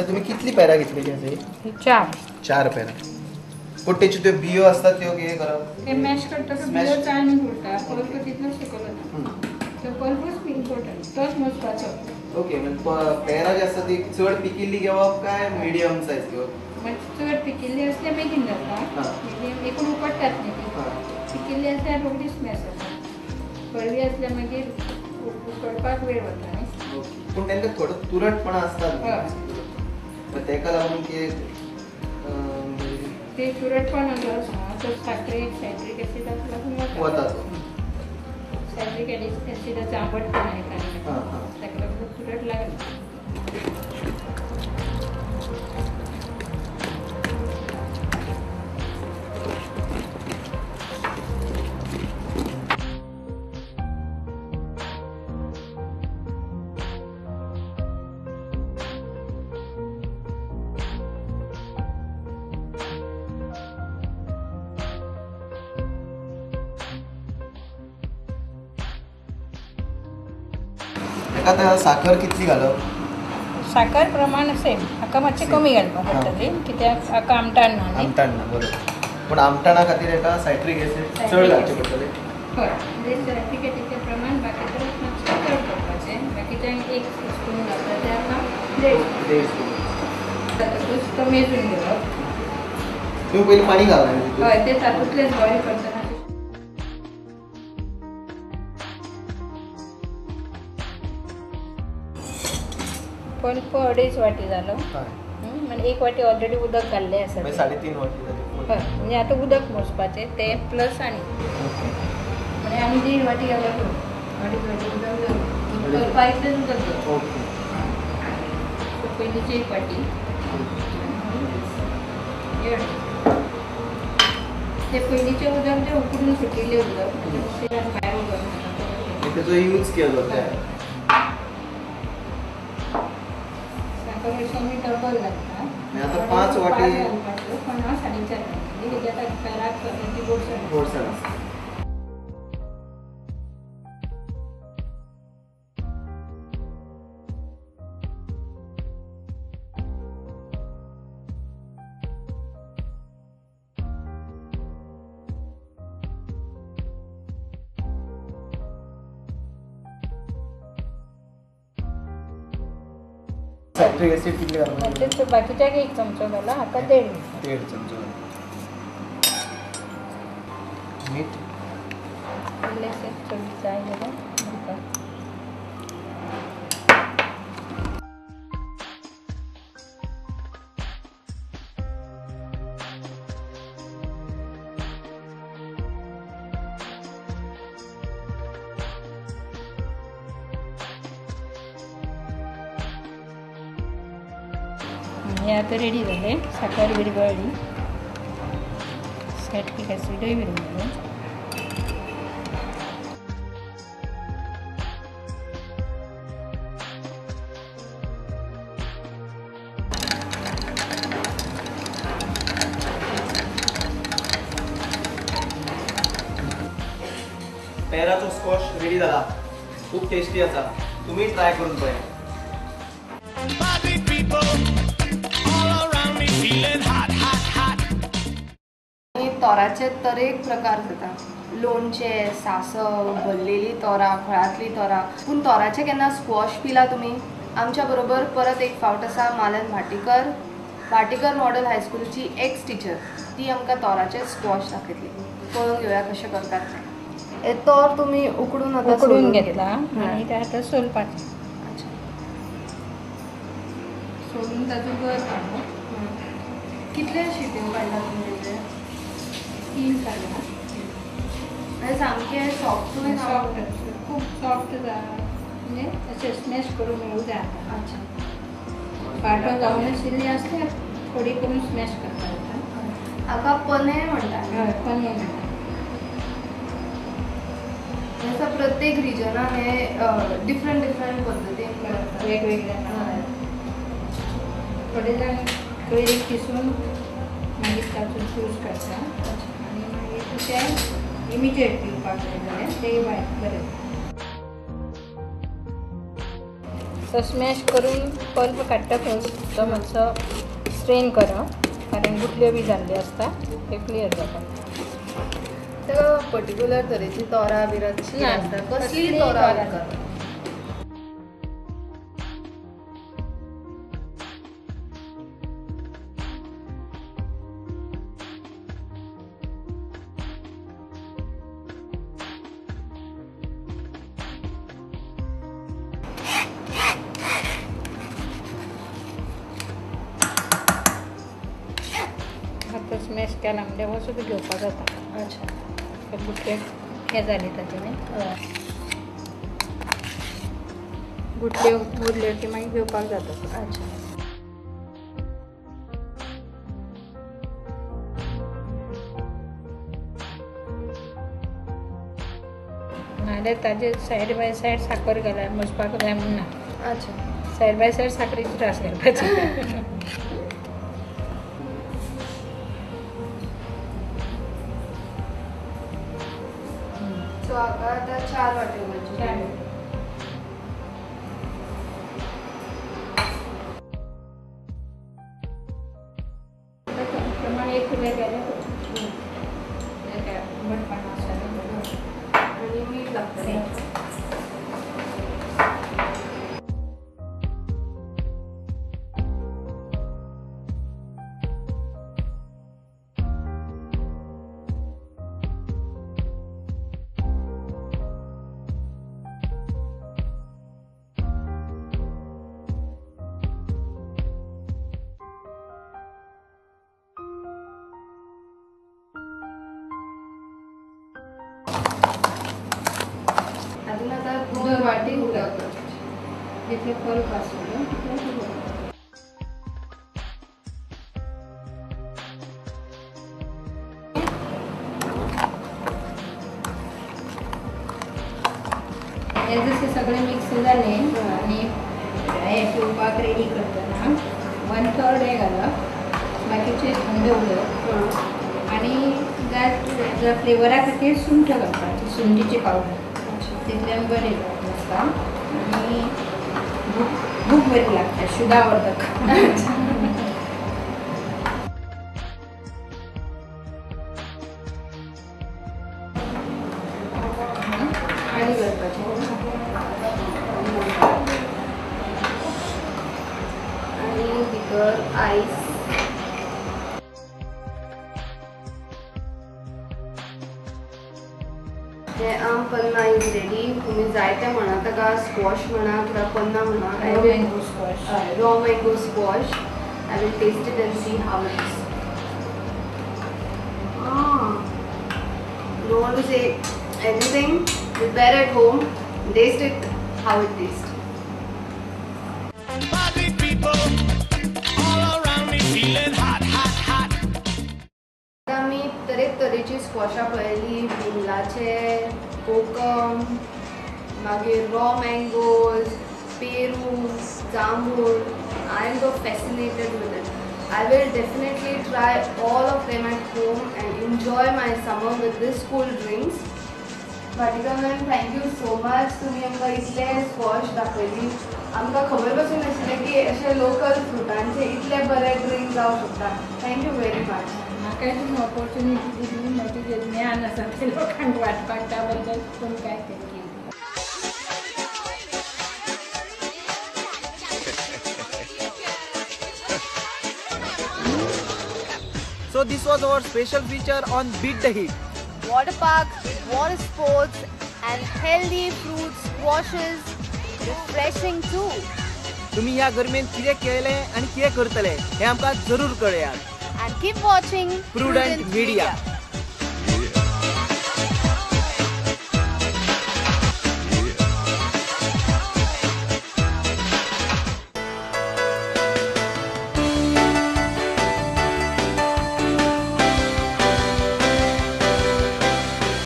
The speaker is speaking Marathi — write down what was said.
तुम्ही कितली पेरा घेतलेली आसा? चार पेरा. पण तेच्यो त्यो बियो असतात त्यो कितें करप? ते मॅश करता बियो चाळून उरता. पळप तितलो शिकलो ना. तो पळपूच इम्पॉर्टंट. तोच मोजपाचो. ओके, म्हणजे पेरा जी असता ती चड पिकिल्ली घेवप काय मिडियम सायज घेवप? म्हणजे चड पिकिल्ली असल्या बेगीन जाता. मिडियम एकूण उकडटात न्ही. पिकिल्ली असल्यार रोखडीच मॅश जाता. कळवी असल्यार मागीर उकडपाक वेळ वता न्ही. पूण तांकां थोडो तुरटपणा आसता. तेका लागून ते तुरटपणा जो आसा तो सायट्रीक एसिडाक लागून वता. सायट्रीक एसिडाचो आंबटपणा येता. ताका लागून तुरट लागना. आता साखर कितली घालप? साखर प्रमाण सेम. हाका मातशी कमी घालपाक पडटली कित्याक हाका आमटाण ना न्ही. आमटाण ना, बरोबर. पूण आमटाणा खातीर हेका सायट्रीक एसीड चड घालचें पडटलें. हय, म्हणजे सायट्रीक एसिडचें प्रमाण बाकीचें मातशें चड करपाचें. बाकीच्यांक 1 स्पून घालता ते हाका 1.5 स्पून. तो मेजून घेवप. तुम्ही पयलीं पाणी घालना? हय, ते तातूंतलेंच बॉयल करतना. पल्प 2.5 वाटी जालो. म्हणजे 1 वाटी ऑलरेडी उदक घाल्लें आसा. 3.5 वाटी जाली. हय, म्हणजे आतां उदक मोजपाचें ते प्लस आनी म्हणजे आमी 1.5 वाटी घालप. 2.5 वाटी उदक घालप. पल्पायतलें उदक घालप. पयलींची 1 वाटी. ते पयलींचें उदक जें उकडून सुटिल्लें उदक भायर उदक तेजो यूज केलो ते. कमी डबल लागता. आता 5 वाटी. पण हांव 4.5 घातली. कित्याक आतां पेराक ती गोडसाण आसता. सायट्रीक एसीड कितले घालप? बाकीच्याक 1 चमचो घाला. हाका 1.5 चमचो. मीठ इल्लेशें चड जाय जाल्यार. हे आता रेडी झाले. साखर विरघळली. सायट्रीक एसिडूय विरघळ्ळें. पेराचो स्क्वॉश रेडी जाला. खूप टेस्टी आसा. तुम्ही ट्राय करून पळया. तोराचे तरेक प्रकार जातात. लोणचे, सासव, भरलेली तोरां, फळांतली तोरां. पूण तोराचे केन्ना स्क्वॉश पिला तुमी? आमच्या बरोबर परत एक फावट आसा मालन भाटीकर मॉडल हायस्कूलची एक्स टिचर. ती आमकां तोराचे स्क्वॉश दाखयतली. पळोवन घेवया कशें करतात ते. तोर तुमी उकडून घेतला आनी ते आतां सोलपाचें. सोलून ताजो गर काडप. कितले शिट्यो काडला तुमी तेजे? 3 काडला. सामकें सॉफ्ट खूब सॉफ्ट म्हणजे अशें स्मॅश करून मेळूं जाय. अच्छा. पाटो जावन आशिल्ली आसल्यार थोडी करून स्मॅश करता येता. हाका पने म्हणटात. हय, पने म्हणटात. प्रत्येक रिजनान हे डिफरंट पद्दतीन करतात. वेगवेगळे थोडे जाण कळयेक किसून मागीर तातूंत यूज करता. आनी मागीर ते इमिजिएट पिवपाक जाय जाल्यार ते भायर बरें. तो स्मॅश करून पल्प काडटकच तो मातसो स्ट्रेन करप कारण गुटल्यो बी जाल्ल्यो आसता ते क्लियर जाता. तेका पर्टिक्युलर तरेची तोरां बिरां ना, आसता कसली कसली तोरां तोरां करता? आतां स्मॅश केला म्हणजे हो सुद्दां घेवपा जाता. अच्छा. गुटले हे जाले ताचे गुटल्यो उरल्यो की मागीर घेवपाक जाता. अच्छा. नाल्यार ताजे सायड बाय सायड साखर घाल्यार मजपाक जाय म्हूण ना. अच्छा. सायड बाय सायड साखरेची त्रास घालपाची. सो हाका आतां 4 वांटो घालच्यो. प्रमाणे एक फुले गेले आणि मीठ लागतलें. अजून आता 2 वाटी उदक जितले पल्प आसलो तितले हे जसे सगळे मिक्स झाले आणि हे शिवपाक रेडी करतना 1/3 हे घालप बाकीचे थंड उदक आणि त्या फ्लेवरा खातीर सुंठ घालपाची सुंठीची पावडर तितल्यान बरें आसता आणि भूक बरी लागता शुगावर्धक. आणि घालपाचें आणि भितर आयस. हे आम पन्ना इज रेडी. तुम्ही जाय ते म्हणा ताका स्क्वॉश म्हणा किंवा पन्ना म्हणा. Mango squash. Raw mango squash. I will taste it and see how it is. Don't want to say anything. Prepare at home. Taste it how it tastes. Party people all around me feeling hot, hot, hot. आता आमी तरेची स्क्वॉशां पळयली. बिमलाचे, कोकम, मागीर रॉ मँगोज, पेरू, जांबूळ. I am so fascinated with it. I will definitely try all of them at home and enjoy my summer with these cool drinks. Bhatika ma'am, thank you so much. तुम्ही आमकां इतले स्क्वॉश दाखयली. आमकां खबर पासून नाशिल्लें की अशे लोकल फ्रुटांचे इतले बरे ड्रिंक जावंक शकता. Thank you very much. म्हाका तुम्ही ऑपॉर्च्युनिटी दिली म्हाजे जे ज्ञान आसा ते लोकांक वाटपाक त्या बद्दल पूण काय thank you. So this was our special feature on Beat the Heat. Water park, water sports and healthy fruit squashes, refreshing too. तुम्ही या गर्मेन कितें केलें आनी कितें करतले हें आमकां जरूर कळयात. And keep watching Prudent Media.